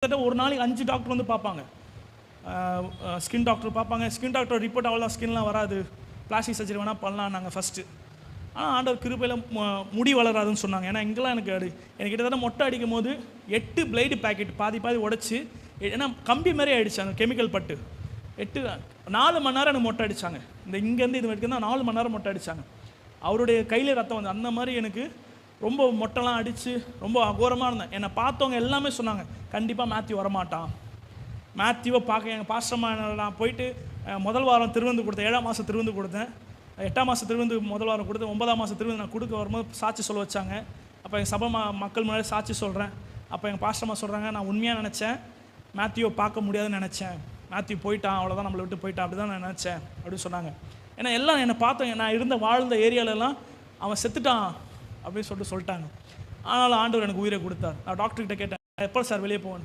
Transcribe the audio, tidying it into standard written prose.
கிட்டத்தட்ட ஒரு நாளைக்கு 5 டாக்டர் வந்து பார்ப்பாங்க. ஸ்கின் டாக்டர் பார்ப்பாங்க. ஸ்கின் டாக்டர் ரிப்போர்ட் அவ்வளோதான், ஸ்கின்லாம் வராது, பிளாஸ்டிக் சர்ஜரி வேணால் பண்ணலாம் நாங்கள் ஃபஸ்ட்டு. ஆனால் ஆண்டவர் கிருபையில் முடி வளராதுன்னு சொன்னாங்க. ஏன்னா இங்கெல்லாம் எனக்கு கிட்டத்தட்ட மொட்டை அடிக்கும் போது 8 பிளேடு பேக்கெட் பாதி உடச்சி, ஏன்னா கம்பி மாதிரி ஆகிடுச்சு அந்த கெமிக்கல் பட்டு. 4 மணி நேரம் எனக்கு மொட்டை அடித்தாங்க. இந்த இங்கேருந்து இது வரைக்கும் தான் 4 மணி நேரம் மொட்டை அடித்தாங்க. அவருடைய கையில் ரத்தம் வந்து அந்த மாதிரி எனக்கு ரொம்ப மொட்டைலாம் அடித்து ரொம்ப அகோரமாக இருந்தேன். என்னை பார்த்தவங்க எல்லாமே சொன்னாங்க, கண்டிப்பாக மேத்யூ வரமாட்டான். மேத்யூவை பார்க்க எங்கள் பாஸ்டர்மா நான் போயிட்டு முதல் வாரம் திருவிருந்து கொடுத்தேன். 7ஆம் மாதம் திருவிருந்து கொடுத்தேன். 8ஆம் மாதம் திருவிருந்து முதல் வாரம் கொடுத்தேன். 9ஆம் மாதம் திருவிருந்து நான் கொடுக்க வரும்போது சாட்சி சொல்ல வச்சாங்க. அப்போ எங்கள் சபை மக்கள் முன்னாடி சாட்சி சொல்கிறேன். அப்போ எங்கள் பாஸ்டர்மா சொல்கிறாங்க, நான் உண்மையாக நினச்சேன், மேத்யூவை பார்க்க முடியாதுன்னு நினச்சேன். மேத்யூ போயிட்டான், அவ்வளோதான், நம்மளை விட்டு போயிட்டான், அப்படி தான் நான் நினச்சேன் அப்படின்னு சொன்னாங்க. ஏன்னா எல்லாம் என்னை பார்த்தவங்க, நான் இருந்த வாழ்ந்த ஏரியாலெல்லாம் அவன் செத்துட்டான் அப்படின்னு சொல்லிட்டாங்க. ஆனாலும் ஆண்டவர் எனக்கு உயிரை கொடுத்தார். நான் டாக்டர்கிட்ட கேட்டேன், எப்போ சார் வெளியே போவேன்?